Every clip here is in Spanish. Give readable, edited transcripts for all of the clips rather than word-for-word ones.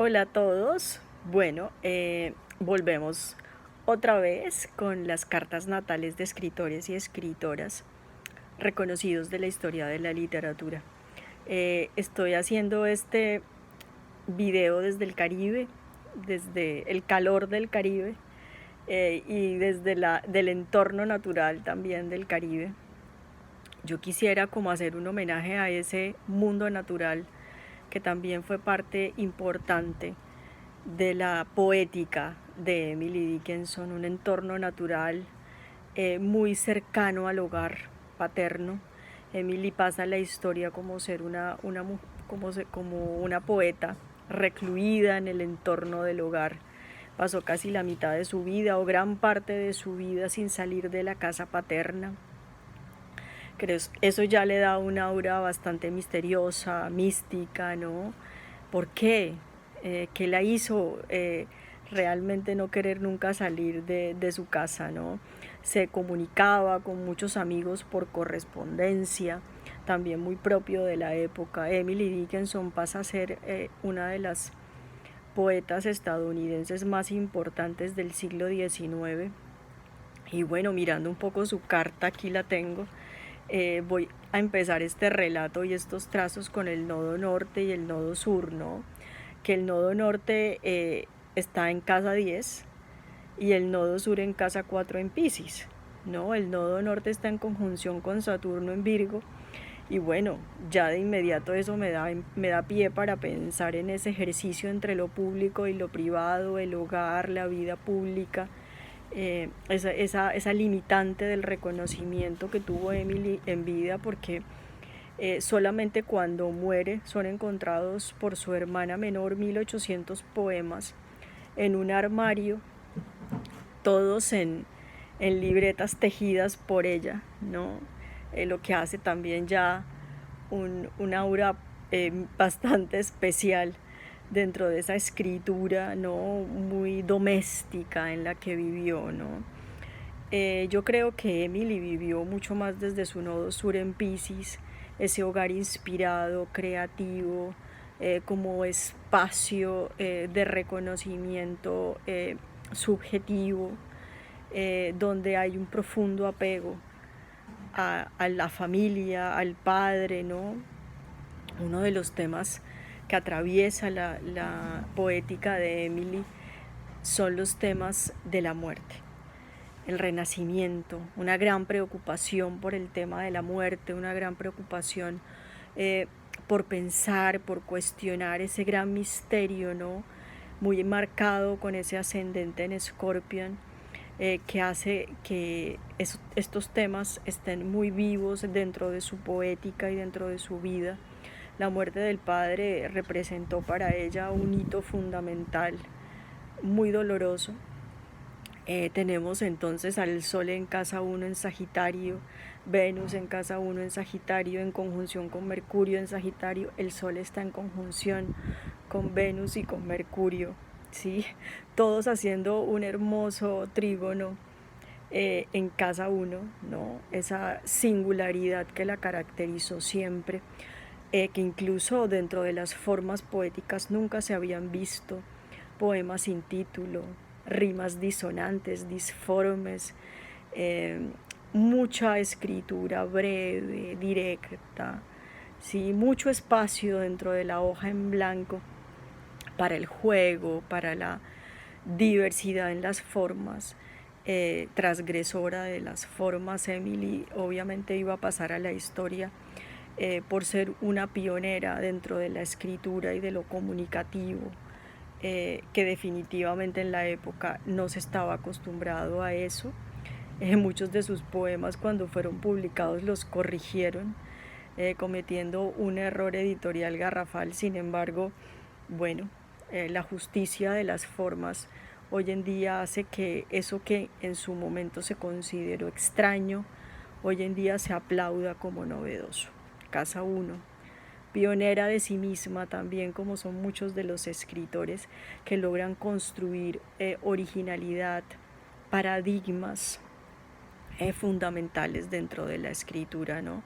Hola a todos. Bueno, volvemos otra vez con las cartas natales de escritores y escritoras reconocidos de la historia de la literatura. Estoy haciendo este video desde el Caribe, desde el calor del Caribe y desde del entorno natural también del Caribe. Yo quisiera como hacer un homenaje a ese mundo natural que también fue parte importante de la poética de Emily Dickinson, un entorno natural muy cercano al hogar paterno. Emily pasa la historia como ser como una poeta recluida en el entorno del hogar. Pasó casi la mitad de su vida o gran parte de su vida sin salir de la casa paterna. Creo que eso ya le da una aura bastante misteriosa, mística, ¿no? ¿Por qué? ¿Qué la hizo realmente no querer nunca salir de su casa, ¿no? Se comunicaba con muchos amigos por correspondencia, también muy propio de la época. Emily Dickinson pasa a ser una de las poetas estadounidenses más importantes del siglo XIX. Y bueno, mirando un poco su carta, aquí la tengo. Voy a empezar este relato y estos trazos con el nodo norte y el nodo sur, ¿no? Que el nodo norte está en casa 10 y el nodo sur en casa 4 en Piscis, ¿no? El nodo norte está en conjunción con Saturno en Virgo y bueno, ya de inmediato eso me da pie para pensar en ese ejercicio entre lo público y lo privado, el hogar, la vida pública, esa limitante del reconocimiento que tuvo Emily en vida, porque solamente cuando muere son encontrados por su hermana menor 1800 poemas en un armario, todos en libretas tejidas por ella, ¿no? Lo que hace también ya un aura bastante especial dentro de esa escritura, ¿no? Muy doméstica en la que vivió, ¿no? Yo creo que Emily vivió mucho más desde su nodo sur en Piscis, ese hogar inspirado, creativo, como espacio de reconocimiento subjetivo, donde hay un profundo apego a la familia, al padre, ¿no? Uno de los temas que atraviesa la poética de Emily son los temas de la muerte, el renacimiento, una gran preocupación por el tema de la muerte, una gran preocupación por pensar, por cuestionar ese gran misterio, ¿no? Muy marcado con ese ascendente en Escorpión, que hace que estos temas estén muy vivos dentro de su poética y dentro de su vida. La muerte del padre representó para ella un hito fundamental, muy doloroso. Tenemos entonces al Sol en casa 1 en Sagitario, Venus en casa 1 en Sagitario, en conjunción con Mercurio en Sagitario. El Sol está en conjunción con Venus y con Mercurio, ¿sí? Todos haciendo un hermoso trígono en casa 1, ¿no? Esa singularidad que la caracterizó siempre, que incluso dentro de las formas poéticas nunca se habían visto poemas sin título, rimas disonantes, disformes, eh, mucha escritura breve, directa, ¿sí? Mucho espacio dentro de la hoja en blanco para el juego, para la diversidad en las formas, transgresora de las formas. Emily obviamente iba a pasar a la historia por ser una pionera dentro de la escritura y de lo comunicativo, que definitivamente en la época no se estaba acostumbrado a eso. Muchos de sus poemas, cuando fueron publicados, los corrigieron, cometiendo un error editorial garrafal. Sin embargo, bueno, la justicia de las formas hoy en día hace que eso que en su momento se consideró extraño, hoy en día se aplauda como novedoso. Casa 1, pionera de sí misma también, como son muchos de los escritores que logran construir originalidad, paradigmas fundamentales dentro de la escritura, ¿no?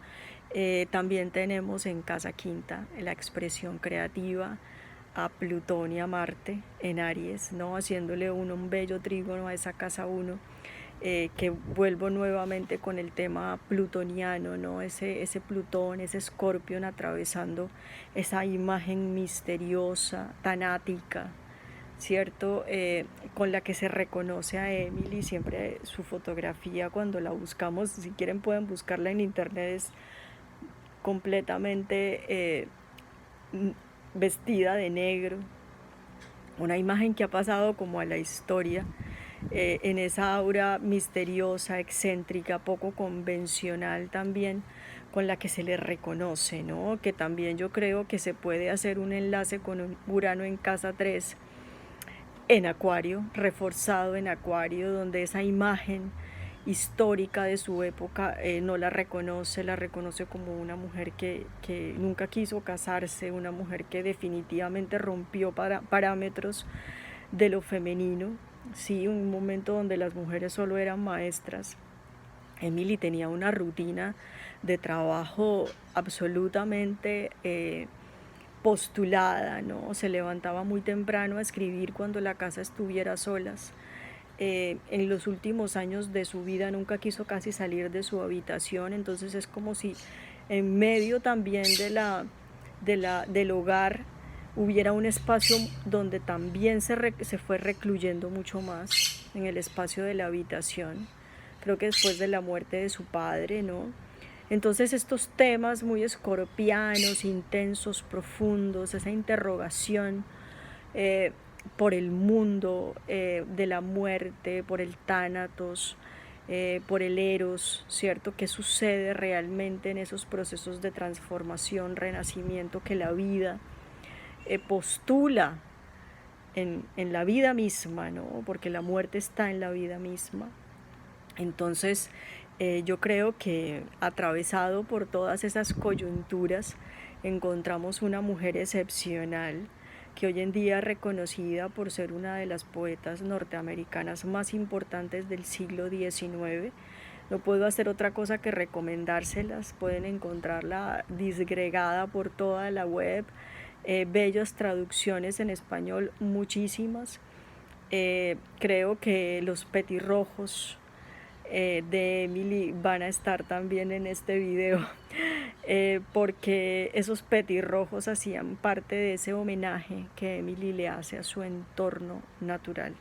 También tenemos en casa quinta la expresión creativa, a Plutón y a Marte en Aries, ¿no? Haciéndole un bello trígono a esa casa 1, que vuelvo nuevamente con el tema plutoniano, ¿no? Ese Plutón, ese Escorpión atravesando esa imagen misteriosa, tanática, ¿cierto? Con la que se reconoce a Emily, siempre su fotografía cuando la buscamos, si quieren pueden buscarla en internet, es completamente vestida de negro, una imagen que ha pasado como a la historia, en esa aura misteriosa, excéntrica, poco convencional también, con la que se le reconoce, ¿no? Que también yo creo que se puede hacer un enlace con un Urano en casa 3, en Acuario, reforzado en Acuario, donde esa imagen histórica de su época no la reconoce como una mujer que nunca quiso casarse, una mujer que definitivamente rompió parámetros de lo femenino, sí, un momento donde las mujeres solo eran maestras. Emily tenía una rutina de trabajo absolutamente postulada, ¿no? Se levantaba muy temprano a escribir cuando la casa estuviera a solas. En los últimos años de su vida nunca quiso casi salir de su habitación, entonces es como si en medio también del hogar hubiera un espacio donde también se fue recluyendo mucho más, en el espacio de la habitación, creo que después de la muerte de su padre, ¿no? Entonces estos temas muy escorpianos, intensos, profundos, esa interrogación por el mundo de la muerte, por el tánatos, por el eros, ¿cierto? ¿Qué sucede realmente en esos procesos de transformación, renacimiento que la vida postula en la vida misma, ¿no? Porque la muerte está en la vida misma. Entonces, yo creo que atravesado por todas esas coyunturas, encontramos una mujer excepcional que hoy en día es reconocida por ser una de las poetas norteamericanas más importantes del siglo XIX. No puedo hacer otra cosa que recomendárselas, pueden encontrarla disgregada por toda la web, bellas traducciones en español, muchísimas. Creo que los petirrojos de Emily van a estar también en este video, porque esos petirrojos hacían parte de ese homenaje que Emily le hace a su entorno natural.